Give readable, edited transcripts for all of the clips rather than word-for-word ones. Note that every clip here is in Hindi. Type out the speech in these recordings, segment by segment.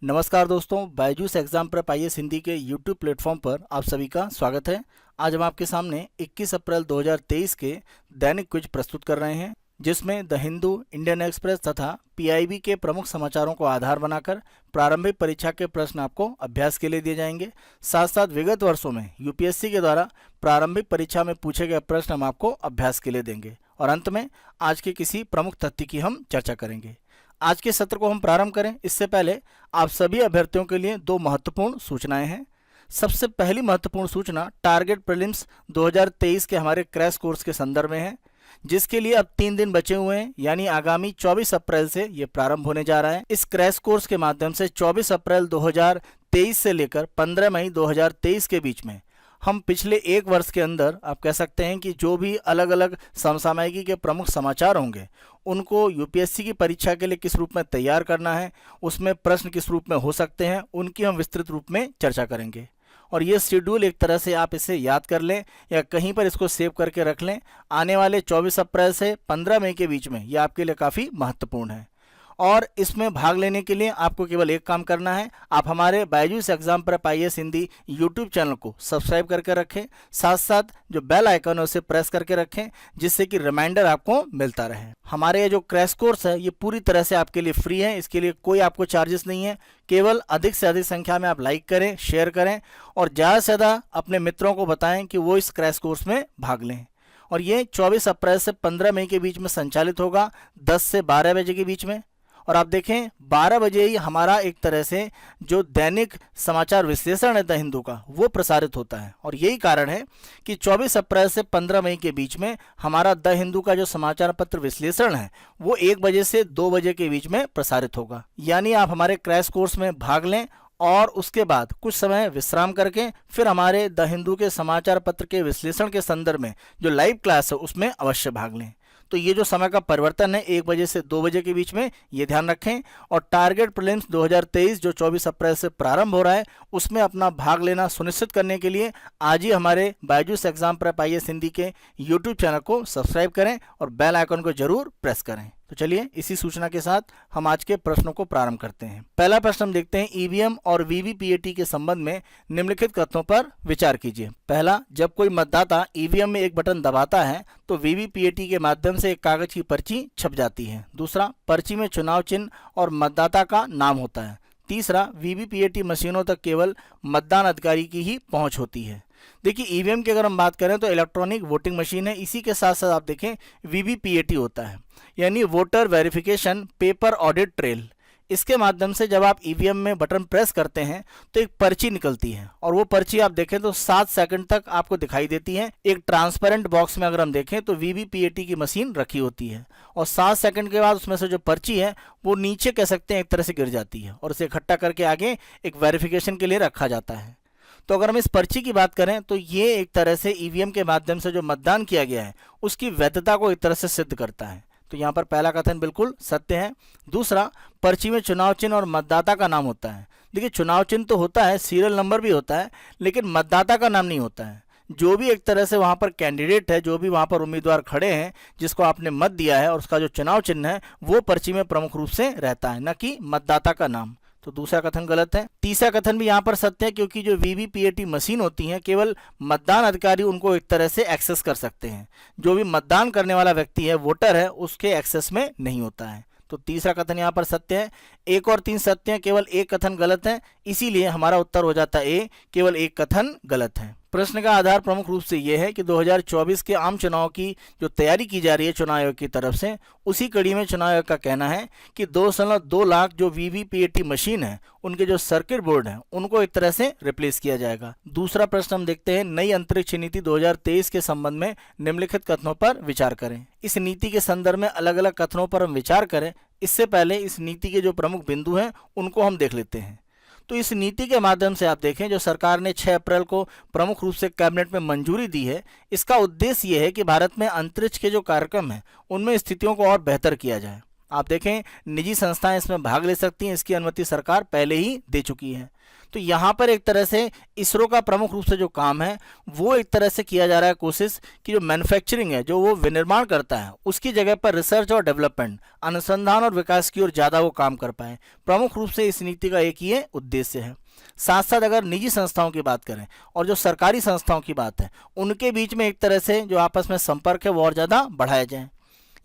नमस्कार दोस्तों, Byju's exam prep IAS Hindi के यूट्यूब प्लेटफॉर्म पर आप सभी का स्वागत है। आज हम आपके सामने 21 अप्रैल 2023 के दैनिक क्विज प्रस्तुत कर रहे हैं, जिसमें द हिंदू, इंडियन एक्सप्रेस तथा पीआईबी के प्रमुख समाचारों को आधार बनाकर प्रारंभिक परीक्षा के प्रश्न आपको अभ्यास के लिए दिए जाएंगे। साथ साथ विगत वर्षों में यूपीएससी के द्वारा प्रारंभिक परीक्षा में पूछे गए प्रश्न हम आपको अभ्यास के लिए देंगे और अंत में आज के किसी प्रमुख तथ्य की हम चर्चा करेंगे। आज के सत्र को हम प्रारंभ करें इससे पहले आप सभी अभ्यर्थियों के लिए दो महत्वपूर्ण सूचनाएं हैं। सबसे पहली महत्वपूर्ण सूचना टारगेट प्रीलिम्स 2023 के हमारे क्रैश कोर्स के संदर्भ में है, जिसके लिए अब 3 दिन बचे हुए हैं, यानी आगामी 24 अप्रैल से ये प्रारंभ होने जा रहा है। इस क्रैश कोर्स के माध्यम से 24 अप्रैल 2023 से लेकर 15 मई 2023 के बीच में हम पिछले एक वर्ष के अंदर आप कह सकते हैं कि जो भी अलग अलग समसामयिकी के प्रमुख समाचार होंगे उनको यूपीएससी की परीक्षा के लिए किस रूप में तैयार करना है, उसमें प्रश्न किस रूप में हो सकते हैं, उनकी हम विस्तृत रूप में चर्चा करेंगे। और ये शेड्यूल एक तरह से आप इसे याद कर लें या कहीं पर इसको सेव करके रख लें। आने वाले 24 अप्रैल से 15 मई के बीच में ये आपके लिए काफ़ी महत्वपूर्ण है। और इसमें भाग लेने के लिए आपको केवल एक काम करना है, आप हमारे Byju's exam prep IAS Hindi YouTube channel को सब्सक्राइब करके रखें, साथ साथ जो बेल आइकन है उसे प्रेस करके रखें, जिससे कि रिमाइंडर आपको मिलता रहे। हमारे ये जो क्रैश कोर्स है ये पूरी तरह से आपके लिए फ्री है, इसके लिए कोई आपको चार्जेस नहीं है। केवल अधिक से अधिक संख्या में आप लाइक करें, शेयर करें और ज़्यादा से ज़्यादा अपने मित्रों को बताएं कि वो इस क्रैश कोर्स में भाग लें। और ये 24 अप्रैल से 15 मई के बीच में संचालित होगा 10 से 12 बजे के बीच में। और आप देखें 12 बजे ही हमारा एक तरह से जो दैनिक समाचार विश्लेषण है द हिंदू का वो प्रसारित होता है। और यही कारण है कि 24 अप्रैल से 15 मई के बीच में हमारा द हिंदू का जो समाचार पत्र विश्लेषण है वो 1 बजे से 2 बजे के बीच में प्रसारित होगा। यानी आप हमारे क्रैश कोर्स में भाग लें और उसके बाद कुछ समय विश्राम करके फिर हमारे द हिंदू के समाचार पत्र के विश्लेषण के संदर्भ में जो लाइव क्लास है उसमें अवश्य भाग लें। तो ये जो समय का परिवर्तन है 1 बजे से 2 बजे के बीच में, ये ध्यान रखें। और टारगेट प्रीलिम्स 2023 जो 24 अप्रैल से प्रारंभ हो रहा है उसमें अपना भाग लेना सुनिश्चित करने के लिए आज ही हमारे Byju's exam prep IAS Hindi के यूट्यूब चैनल को सब्सक्राइब करें और बेल आइकन को जरूर प्रेस करें। तो चलिए इसी सूचना के साथ हम आज के प्रश्नों को प्रारंभ करते हैं। पहला प्रश्न हम देखते हैं, ईवीएम और वीवीपीएटी के संबंध में निम्नलिखित कथनों पर विचार कीजिए। पहला, जब कोई मतदाता ईवीएम में एक बटन दबाता है तो वीवीपीएटी के माध्यम से एक कागज की पर्ची छप जाती है। दूसरा, पर्ची में चुनाव चिन्ह और मतदाता का नाम होता है। तीसरा, वीवीपीएटी मशीनों तक केवल मतदान अधिकारी की ही पहुंच होती है। देखिए, ईवीएम की अगर हम बात करें तो इलेक्ट्रॉनिक वोटिंग मशीन है, इसी के साथ साथ आप देखें वीवीपीएटी होता है, यानी voter verification paper audit trail. इसके माध्यम से जब आप ईवीएम में बटन प्रेस करते हैं तो एक पर्ची निकलती है और वो पर्ची आप देखें तो 7 सेकंड तक आपको दिखाई देती है। एक ट्रांसपेरेंट बॉक्स में अगर हम देखें तो वीवीपीएटी की मशीन रखी होती है और 7 सेकंड के बाद उसमें से जो पर्ची है वो नीचे कह सकते हैं एक तरह से गिर जाती है और उसे इकट्ठा करके आगे एक वेरिफिकेशन के लिए रखा जाता है। तो अगर हम इस पर्ची की बात करें तो ये एक तरह से ईवीएम के माध्यम से जो मतदान किया गया है उसकी वैधता को एक तरह से सिद्ध करता है। तो यहाँ पर पहला कथन बिल्कुल सत्य है। दूसरा, पर्ची में चुनाव चिन्ह और मतदाता का नाम होता है। देखिए, चुनाव चिन्ह तो होता है, सीरियल नंबर भी होता है, लेकिन मतदाता का नाम नहीं होता है। जो भी एक तरह से वहाँ पर कैंडिडेट है, जो भी वहाँ पर उम्मीदवार खड़े हैं जिसको आपने मत दिया है और उसका जो चुनाव चिन्ह है वो पर्ची में प्रमुख रूप से रहता है, न कि मतदाता का नाम। तो दूसरा कथन गलत है। तीसरा कथन भी यहाँ पर सत्य है, क्योंकि जो वीवीपीएटी मशीन होती है केवल मतदान अधिकारी उनको एक तरह से एक्सेस कर सकते हैं, जो भी मतदान करने वाला व्यक्ति है, वोटर है, उसके एक्सेस में नहीं होता है। तो तीसरा कथन यहाँ पर सत्य है। 1 और 3 सत्य है, केवल एक कथन गलत है, इसीलिए हमारा उत्तर हो जाता है ए, केवल एक कथन गलत है। प्रश्न का आधार प्रमुख रूप से यह है कि 2024 के आम चुनाव की जो तैयारी की जा रही है चुनाव आयोग की तरफ से, उसी कड़ी में चुनाव आयोग का कहना है कि 2.2 लाख जो वीवीपीएटी मशीन है उनके जो सर्किट बोर्ड हैं उनको एक तरह से रिप्लेस किया जाएगा। दूसरा प्रश्न हम देखते हैं, नई अंतरिक्ष नीति 2023 के संबंध में निम्नलिखित कथनों पर विचार करें। इस नीति के संदर्भ में अलग अलग कथनों पर हम विचार करें, इससे पहले इस नीति के जो प्रमुख बिंदु हैं उनको हम देख लेते हैं। तो इस नीति के माध्यम से आप देखें जो सरकार ने 6 अप्रैल को प्रमुख रूप से कैबिनेट में मंजूरी दी है, इसका उद्देश्य यह है कि भारत में अंतरिक्ष के जो कार्यक्रम हैं उनमें स्थितियों को और बेहतर किया जाए। आप देखें निजी संस्थाएं इसमें भाग ले सकती हैं, इसकी अनुमति सरकार पहले ही दे चुकी है। तो यहाँ पर एक तरह से इसरो का प्रमुख रूप से जो काम है वो एक तरह से किया जा रहा है कोशिश कि जो मैन्युफैक्चरिंग है, जो वो विनिर्माण करता है, उसकी जगह पर रिसर्च और डेवलपमेंट, अनुसंधान और विकास की ओर ज़्यादा वो काम कर पाए। प्रमुख रूप से इस नीति का एक ये उद्देश्य है। साथ साथ अगर निजी संस्थाओं की बात करें और जो सरकारी संस्थाओं की बात है, उनके बीच में एक तरह से जो आपस में संपर्क है वो और ज़्यादा बढ़ाया जाए।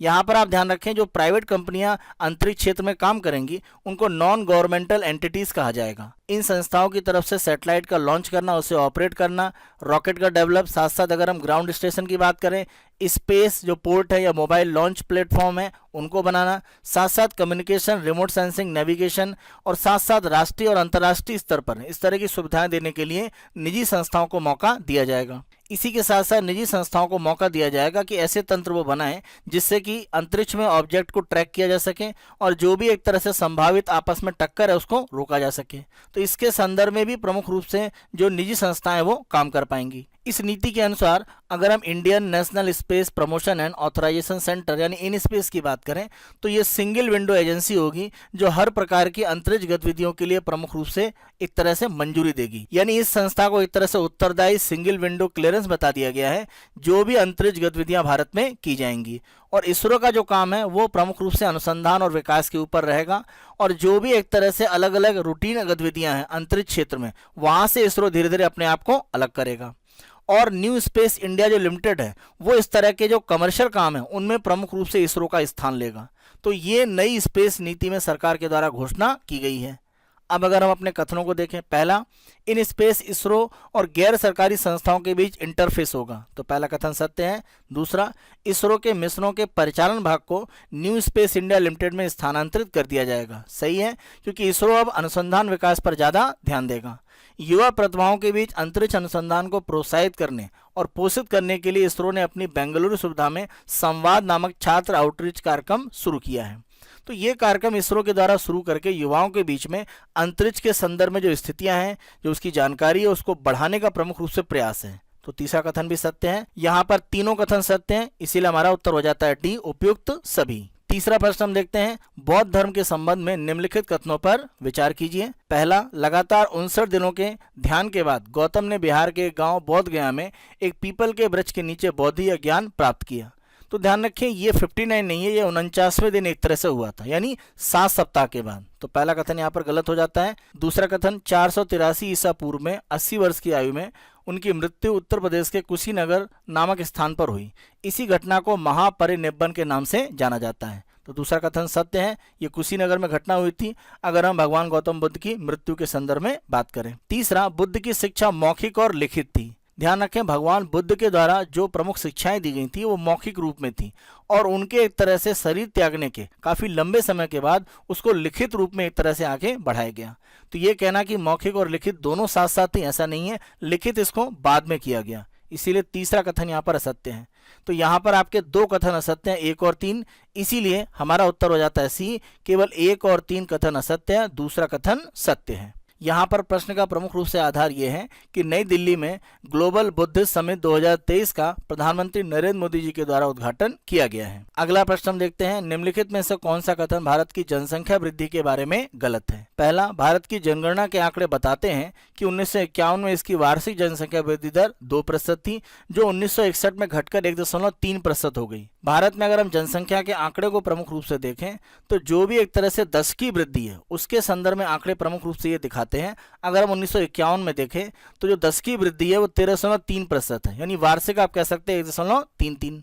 यहाँ पर आप ध्यान रखें, जो प्राइवेट कंपनियां अंतरिक्ष क्षेत्र में काम करेंगी उनको नॉन गवर्नमेंटल एंटिटीज कहा जाएगा। इन संस्थाओं की तरफ से सैटेलाइट का लॉन्च करना, उसे ऑपरेट करना, रॉकेट का डेवलप, साथ साथ अगर हम ग्राउंड स्टेशन की बात करें, स्पेस जो पोर्ट है या मोबाइल लॉन्च प्लेटफॉर्म है उनको बनाना, साथ साथ कम्युनिकेशन, रिमोट सेंसिंग, नेविगेशन और साथ साथ राष्ट्रीय और अंतर्राष्ट्रीय स्तर पर इस तरह की सुविधाएं देने के लिए निजी संस्थाओं को मौका दिया जाएगा। इसी के साथ साथ निजी संस्थाओं को मौका दिया जाएगा कि ऐसे तंत्र वो बनाएं जिससे कि अंतरिक्ष में ऑब्जेक्ट को ट्रैक किया जा सके और जो भी एक तरह से संभावित आपस में टक्कर है उसको रोका जा सके। तो इसके संदर्भ में भी प्रमुख रूप से जो निजी संस्थाएं वो काम कर पाएंगी। इस नीति के अनुसार अगर हम Indian National Space Promotion and Authorization Centre यानी इन स्पेस की बात करें तो ये सिंगल विंडो एजेंसी होगी जो हर प्रकार की अंतरिक्ष गतिविधियों के लिए प्रमुख रूप से एक तरह से मंजूरी देगी। यानी इस संस्था को एक तरह से उत्तरदायी सिंगल विंडो क्लियरेंस बता दिया गया है जो भी अंतरिक्ष गतिविधियां भारत में की जाएंगी। और इसरो का जो काम है वो प्रमुख रूप से अनुसंधान और विकास के ऊपर रहेगा और जो भी एक तरह से अलग अलग रूटीन गतिविधियां हैं अंतरिक्ष क्षेत्र में वहां से इसरो धीरे धीरे अपने आप को अलग करेगा। और न्यू स्पेस इंडिया जो लिमिटेड है वो इस तरह के जो कमर्शियल काम है उनमें प्रमुख रूप से इसरो का स्थान लेगा। तो ये नई स्पेस नीति में सरकार के द्वारा घोषणा की गई है। अब अगर हम अपने कथनों को देखें, पहला, इन स्पेस इसरो और गैर सरकारी संस्थाओं के बीच इंटरफेस होगा, तो पहला कथन सत्य है। दूसरा, इसरो के मिशनों के परिचालन भाग को न्यू स्पेस इंडिया लिमिटेड में स्थानांतरित कर दिया जाएगा, सही है, क्योंकि इसरो अब अनुसंधान विकास पर ज़्यादा ध्यान देगा। युवा प्रतिभाओं के बीच अंतरिक्ष अनुसंधान को प्रोत्साहित करने और पोषित करने के लिए इसरो ने अपनी बेंगलुरु सुविधा में संवाद नामक छात्र आउटरीच कार्यक्रम शुरू किया है। तो ये कार्यक्रम इसरो के द्वारा शुरू करके युवाओं के बीच में अंतरिक्ष के संदर्भ में जो स्थितियां हैं, जो उसकी जानकारी है, उसको बढ़ाने का प्रमुख रूप से प्रयास है। तो तीसरा कथन भी सत्य है। यहाँ पर तीनों कथन सत्य हैं, इसीलिए हमारा उत्तर हो जाता है डी, उपयुक्त सभी। तीसरा प्रश्न हम देखते हैं, बौद्ध धर्म के संबंध में निम्नलिखित कथनों पर विचार कीजिए। पहला, लगातार 59 दिनों के ध्यान के बाद गौतम ने बिहार के गांव बोध गया में एक पीपल के वृक्ष के नीचे बौद्धीय ज्ञान प्राप्त किया। तो ध्यान रखें, ये 59 नहीं है, ये 49वें दिन एक तरह से हुआ था, यानी 7 सप्ताह के बाद। तो पहला कथन यहाँ पर गलत हो जाता है। दूसरा कथन, 483 ईसा पूर्व में 80 वर्ष की आयु में उनकी मृत्यु उत्तर प्रदेश के कुशीनगर नामक स्थान पर हुई। इसी घटना को महापरिनिब्बन के नाम से जाना जाता है। तो दूसरा कथन सत्य है, ये कुशीनगर में घटना हुई थी अगर हम भगवान गौतम बुद्ध की मृत्यु के संदर्भ में बात करें। तीसरा, बुद्ध की शिक्षा मौखिक और लिखित थी। ध्यान रखें, भगवान बुद्ध के द्वारा जो प्रमुख शिक्षाएं दी गई थी वो मौखिक रूप में थी और उनके एक तरह से शरीर त्यागने के काफी लंबे समय के बाद उसको लिखित रूप में एक तरह से आगे बढ़ाया गया। तो ये कहना कि मौखिक और लिखित दोनों साथ साथ थी, ऐसा नहीं है, लिखित इसको बाद में किया गया, इसीलिए तीसरा कथन यहाँ पर असत्य है। तो यहाँ पर आपके 2 कथन असत्य हैं, 1 और 3, इसीलिए हमारा उत्तर हो जाता है सी, केवल 1 और 3 कथन असत्य है, दूसरा कथन सत्य है। यहाँ पर प्रश्न का प्रमुख रूप से आधार ये है कि नई दिल्ली में ग्लोबल बुद्धिस्ट समिट 2023 का प्रधानमंत्री नरेंद्र मोदी जी के द्वारा उद्घाटन किया गया है। अगला प्रश्न हम देखते हैं, निम्नलिखित में से कौन सा कथन भारत की जनसंख्या वृद्धि के बारे में गलत है। पहला, भारत की जनगणना के आंकड़े बताते हैं कि 1951 में इसकी वार्षिक जनसंख्या वृद्धि दर 2% थी, जो 1961 में घटकर 1.3% हो गई। भारत में अगर हम जनसंख्या के आंकड़े को प्रमुख रूप से देखें तो जो भी एक तरह से दशकीय वृद्धि है उसके संदर्भ में आंकड़े प्रमुख रूप से ये दिखाते हैं। अगर हम 1951 में देखें तो जो दशकीय वृद्धि है वो 13.3% है, यानी वार्षिक आप कह सकते हैं 1.33।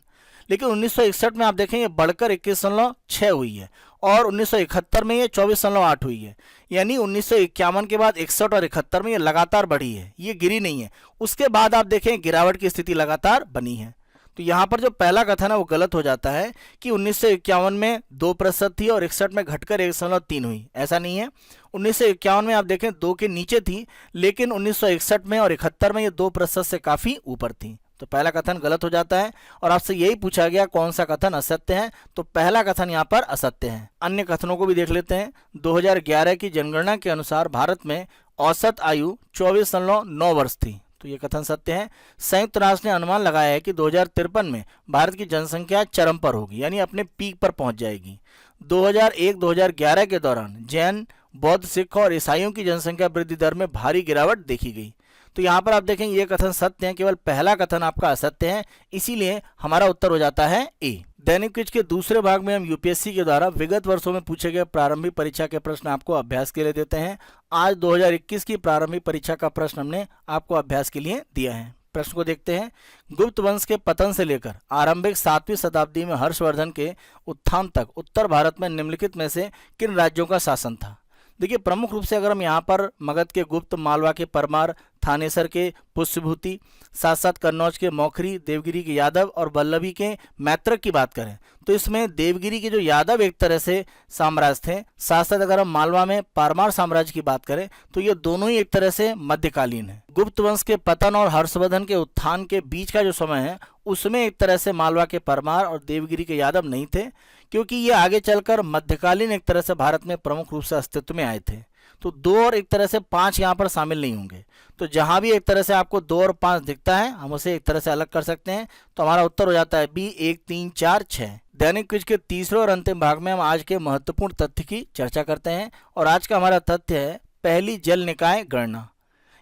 लेकिन 1961 में आप देखें ये बढ़कर 21.6 हुई है और 1971 में ये 24.8 हुई है, यानी 1951 के बाद 61 और 71 में ये लगातार बढ़ी है, ये गिरी नहीं है। उसके बाद आप देखें गिरावट की स्थिति लगातार बनी है। तो यहाँ पर जो पहला कथन है वो गलत हो जाता है कि 1951 में 2% थी और 61 में घटकर 1.3 हुई, ऐसा नहीं है। 1951 में आप देखें 2 के नीचे थी, लेकिन 1961 में और 71 में ये 2% से काफी ऊपर थी। तो पहला कथन गलत हो जाता है और आपसे यही पूछा गया कौन सा कथन असत्य है, तो पहला कथन यहाँ पर असत्य है। अन्य कथनों को भी देख लेते हैं। 2011 की जनगणना के अनुसार भारत में औसत आयु 24.9 वर्ष थी, तो ये कथन सत्य है। संयुक्त राष्ट्र ने अनुमान लगाया है कि 2053 में भारत की जनसंख्या चरम पर होगी, यानी अपने पीक पर पहुंच जाएगी। 2001-2011 के दौरान जैन, बौद्ध, सिख और ईसाइयों की जनसंख्या वृद्धि दर में भारी गिरावट देखी गई। तो यहाँ पर आप देखेंगे ये कथन सत्य है, केवल पहला कथन आपका असत्य है, इसीलिए हमारा उत्तर हो जाता है ए। दैनिक क्विज के दूसरे भाग में हम यूपीएससी के द्वारा विगत वर्षों में पूछे गए प्रारंभिक परीक्षा के प्रश्न आपको अभ्यास के लिए देते हैं। आज 2021 की प्रारंभिक परीक्षा का प्रश्न हमने आपको अभ्यास के लिए दिया है। प्रश्न को देखते हैं। गुप्त वंश के पतन से लेकर आरंभिक 7वीं शताब्दी में हर्षवर्धन के उत्थान तक उत्तर भारत में निम्नलिखित में से किन राज्यों का शासन था? देखिए, प्रमुख रूप से अगर हम यहाँ पर मगध के गुप्त, मालवा के परमार, थानेसर के पुष्यभूति, साथ साथ कन्नौज के मौखरी, देवगिरी के यादव और वल्लभी के मैत्रक की बात करें तो इसमें देवगिरी के जो यादव एक तरह से साम्राज्य थे, साथ साथ अगर हम मालवा में परमार साम्राज्य की बात करें तो ये दोनों ही एक तरह से मध्यकालीन है। गुप्त वंश के पतन और हर्षवर्धन के उत्थान के बीच का जो समय है उसमें एक तरह से मालवा के परमार और देवगिरी के यादव नहीं थे, क्योंकि ये आगे चलकर मध्यकालीन एक तरह से भारत में प्रमुख रूप से अस्तित्व में आए थे। तो 2 और एक तरह से 5 यहाँ पर शामिल नहीं होंगे। तो जहाँ भी एक तरह से आपको 2 और 5 दिखता है हम उसे एक तरह से अलग कर सकते हैं। तो हमारा उत्तर हो जाता है बी, 1, 3, 4, 6। दैनिक क्विज के तीसरे और अंतिम भाग में हम आज के महत्वपूर्ण तथ्य की चर्चा करते हैं और आज का हमारा तथ्य है पहली जल निकाय गणना,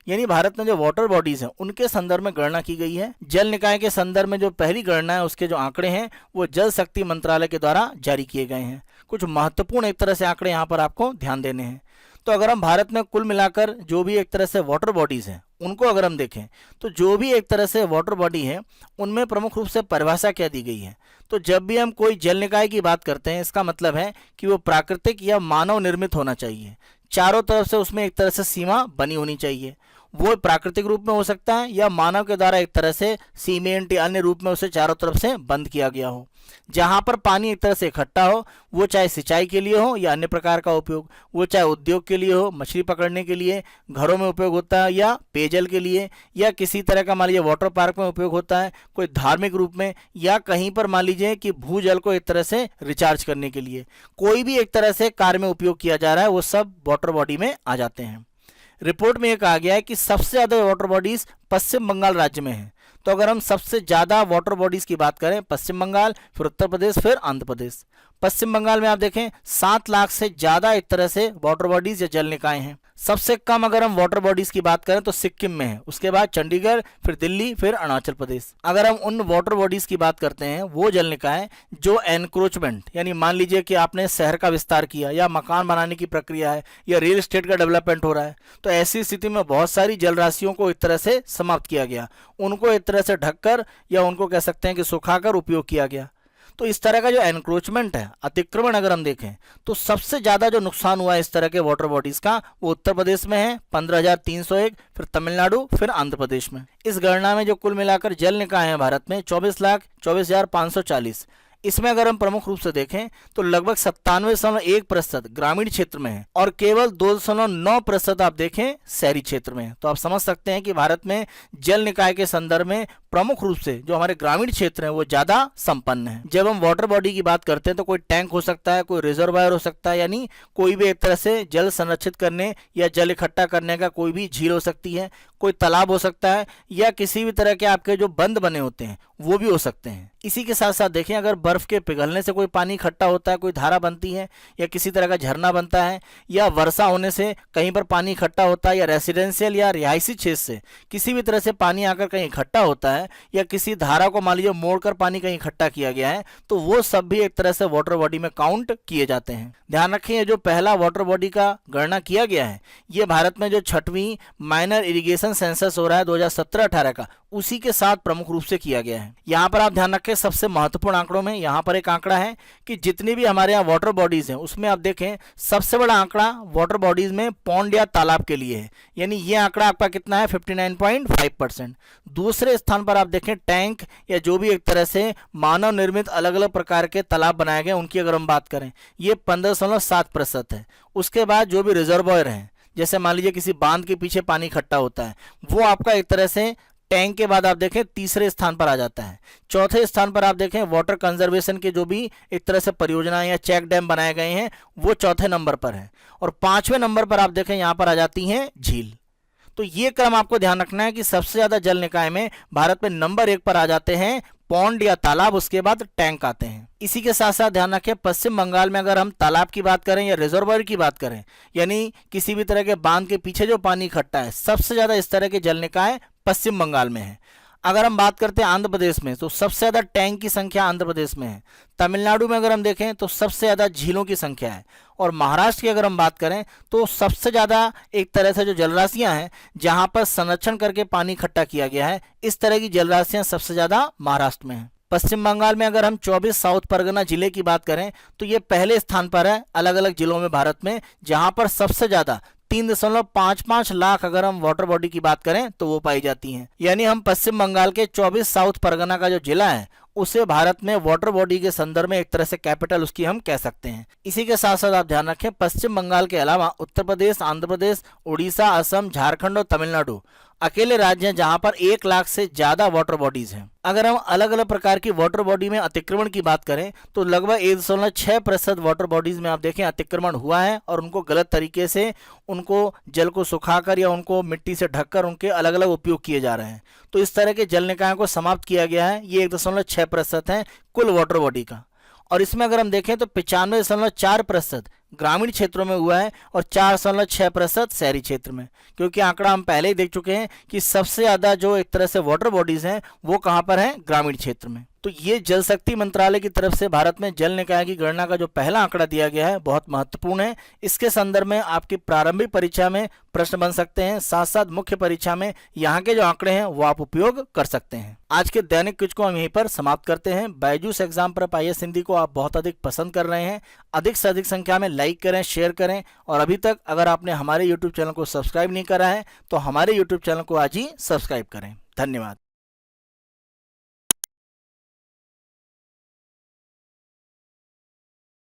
यानी भारत में जो वाटर बॉडीज हैं उनके संदर्भ में गणना की गई है। जल निकाय के संदर्भ में जो पहली गणना है उसके जो आंकड़े हैं वो जल शक्ति मंत्रालय के द्वारा जारी किए गए हैं। कुछ महत्वपूर्ण एक तरह से आंकड़े यहाँ पर आपको ध्यान देने हैं। तो अगर हम भारत में कुल मिलाकर जो भी एक तरह से वाटर बॉडीज हैं उनको अगर हम देखें तो जो भी एक तरह से वाटर बॉडी है उनमें प्रमुख रूप से परिभाषा क्या दी गई है। तो जब भी हम कोई जल निकाय की बात करते हैं इसका मतलब है कि वो प्राकृतिक या मानव निर्मित होना चाहिए, चारों तरफ से उसमें एक तरह से सीमा बनी होनी चाहिए। वो प्राकृतिक रूप में हो सकता है या मानव के द्वारा एक तरह से सीमेंट या अन्य रूप में उसे चारों तरफ से बंद किया गया हो। जहाँ पर पानी एक तरह से इकट्ठा हो, वो चाहे सिंचाई के लिए हो या अन्य प्रकार का उपयोग, वो चाहे उद्योग के लिए हो, मछली पकड़ने के लिए, घरों में उपयोग होता है या पेयजल के लिए, या किसी तरह का मान लीजिए वाटर पार्क में उपयोग होता है, कोई धार्मिक रूप में, या कहीं पर मान लीजिए कि भूजल को एक तरह से रिचार्ज करने के लिए, कोई भी एक तरह से कार्य में उपयोग किया जा रहा है वो सब वाटर बॉडी में आ जाते हैं। रिपोर्ट में यह कहा गया है कि सबसे ज़्यादा वाटर बॉडीज पश्चिम बंगाल राज्य में है। तो अगर हम सबसे ज़्यादा वाटर बॉडीज की बात करें पश्चिम बंगाल, फिर उत्तर प्रदेश, फिर आंध्र प्रदेश। पश्चिम बंगाल में आप देखें 7 लाख से ज़्यादा एक तरह से वाटर बॉडीज या जल निकाय हैं। सबसे कम अगर हम वाटर बॉडीज की बात करें तो सिक्किम में है, उसके बाद चंडीगढ़, फिर दिल्ली, फिर अरुणाचल प्रदेश। अगर हम उन वाटर बॉडीज की बात करते हैं वो जल निकाय जो एनक्रोचमेंट, यानी मान लीजिए कि आपने शहर का विस्तार किया या मकान बनाने की प्रक्रिया है या रियल एस्टेट का डेवलपमेंट हो रहा है, तो ऐसी स्थिति में बहुत सारी जल राशियों को एक तरह से समाप्त किया गया, उनको एक तरह से ढककर या उनको कह सकते हैं कि सुखाकर उपयोग किया गया। तो इस तरह का जो एनक्रोचमेंट है, अतिक्रमण, अगर हम देखें तो सबसे ज़्यादा जो नुकसान हुआ है इस तरह के वाटर बॉडीज़ का वो उत्तर प्रदेश में है 15,301, फिर तमिलनाडु, फिर आंध्र प्रदेश में। इस गणना में जो कुल मिलाकर जल निकाय हैं भारत में 24,24,540। इसमें अगर हम प्रमुख रूप से देखें तो लगभग 97.1% ग्रामीण क्षेत्र में है और केवल 2.9% आप देखें शहरी क्षेत्र में है। तो आप समझ सकते हैं कि भारत में जल निकाय के संदर्भ में प्रमुख रूप से जो हमारे ग्रामीण क्षेत्र हैं वो ज़्यादा संपन्न है। जब हम वाटर बॉडी की बात करते हैं तो कोई टैंक हो सकता है, कोई रिजर्वायर हो सकता है, यानी कोई भी एक तरह से जल संरक्षित करने या जल इकट्ठा करने का कोई भी झील हो सकती है, कोई तालाब हो सकता है, या किसी भी तरह के आपके जो बंद बने होते हैं वो भी हो सकते हैं। इसी के साथ साथ देखें अगर बर्फ के पिघलने से कोई पानी इकट्ठा होता है, कोई धारा बनती है या किसी तरह का झरना बनता है, या वर्षा होने से कहीं पर पानी इकट्ठा होता है, या रेसिडेंशियल या रिहायशी क्षेत्र से किसी भी तरह से पानी आकर कहीं इकट्ठा होता है, या किसी धारा को मान लीजिए मोड़कर पानी कहीं इकट्ठा किया गया है, तो वो सब भी एक तरह से वाटर बॉडी में काउंट किए जाते हैं। ध्यान रखें जो पहला वाटर बॉडी का गणना किया गया है ये भारत में जो 6वीं माइनर इरिगेशन सेंसस हो रहा है 2017-18 का, उसी के साथ प्रमुख रूप से किया गया है। यहाँ पर आप ध्यान रखें सबसे महत्वपूर्ण आंकड़ों में यहाँ पर एक आंकड़ा है कि जितनी भी हमारे यहाँ वाटर बॉडीज हैं उसमें आप देखें सबसे बड़ा आंकड़ा वाटर बॉडीज में पौंड या तालाब के लिए है, यानी ये आंकड़ा आपका कितना है 59.5%। दूसरे स्थान पर आप देखें टैंक या जो भी एक तरह से मानव निर्मित अलग अलग प्रकार के तालाब बनाए गए उनकी अगर हम बात करें ये 15.7% है। उसके बाद जो भी रिजर्वायर हैं जैसे मान लीजिए किसी बांध के पीछे पानी इकट्ठा होता है वो आपका एक तरह से टैंक के बाद आप देखें तीसरे स्थान पर आ जाता है। चौथे स्थान पर आप देखें वाटर कंजर्वेशन के जो भी एक तरह से परियोजना या चेक डैम बनाए गए हैं वो चौथे नंबर पर है, और 5वें नंबर पर आप देखें यहाँ पर आ जाती हैं झील। तो ये क्रम आपको ध्यान रखना है कि सबसे ज्यादा जल निकाय में भारत में नंबर 1 पर आ जाते हैं पॉन्ड या तालाब, उसके बाद टैंक आते हैं। इसी के साथ साथ ध्यान रखें, पश्चिम बंगाल में अगर हम तालाब की बात करें या रिजर्वायर की बात करें, यानी किसी भी तरह के बांध के पीछे जो पानी इकट्ठा है, सबसे ज्यादा इस तरह के जल निकाय पश्चिम बंगाल में है। अगर हम बात करते हैं आंध्र प्रदेश में, तो सबसे ज्यादा टैंक की संख्या आंध्र प्रदेश में है। तमिलनाडु में अगर हम देखें तो सबसे ज्यादा झीलों की संख्या है। और महाराष्ट्र की अगर हम बात करें तो सबसे ज्यादा एक तरह से जो जलराशियां हैं जहां पर संरक्षण करके पानी इकट्ठा किया गया है, इस तरह की जलराशियां सबसे ज्यादा महाराष्ट्र में है। पश्चिम बंगाल में अगर हम 24 साउथ परगना जिले की बात करें तो ये पहले स्थान पर है अलग अलग जिलों में भारत में, जहां पर सबसे ज्यादा 3.55 लाख अगर हम वाटर बॉडी की बात करें तो वो पाई जाती हैं। यानी हम पश्चिम बंगाल के 24 साउथ परगना का जो जिला है उसे भारत में वाटर बॉडी के संदर्भ में एक तरह से कैपिटल उसकी हम कह सकते हैं। इसी के साथ साथ आप ध्यान रखें, पश्चिम बंगाल के अलावा उत्तर प्रदेश, आंध्र प्रदेश, उड़ीसा, असम, झारखंड और तमिलनाडु अकेले राज्य हैं जहां पर 1 लाख से ज्यादा वाटर बॉडीज हैं। अगर हम अलग अलग प्रकार की वाटर बॉडी में अतिक्रमण की बात करें तो लगभग 1.6% वाटर बॉडीज में आप देखें अतिक्रमण हुआ है और उनको गलत तरीके से उनको जल को सुखाकर या उनको मिट्टी से ढककर उनके अलग अलग उपयोग किए जा रहे हैं। तो इस तरह के जल निकायों को समाप्त किया गया है। ये 1.6% है कुल वाटर बॉडी का। और इसमें अगर हम देखें तो 95.4% ग्रामीण क्षेत्रों में हुआ है और 4.6% शहरी क्षेत्र में, क्योंकि आंकड़ा हम पहले ही देख चुके हैं कि सबसे ज्यादा जो एक तरह से वाटर बॉडीज हैं वो कहां पर हैं, ग्रामीण क्षेत्र में। तो ये जल शक्ति मंत्रालय की तरफ से भारत में जल निकाय की गणना का जो पहला आंकड़ा दिया गया है बहुत महत्वपूर्ण है। इसके संदर्भ में आपकी प्रारंभिक परीक्षा में प्रश्न बन सकते हैं, साथ साथ मुख्य परीक्षा में यहाँ के जो आंकड़े हैं वो आप उपयोग कर सकते हैं। आज के दैनिक क्विज को हम यहीं पर समाप्त करते हैं। बायजूस एग्जाम पर IAS हिंदी को आप बहुत अधिक पसंद कर रहे हैं, अधिक से अधिक संख्या में लाइक करें, शेयर करें, और अभी तक अगर आपने हमारे YouTube चैनल को सब्सक्राइब नहीं करा है तो हमारे YouTube चैनल को आज ही सब्सक्राइब करें। धन्यवाद।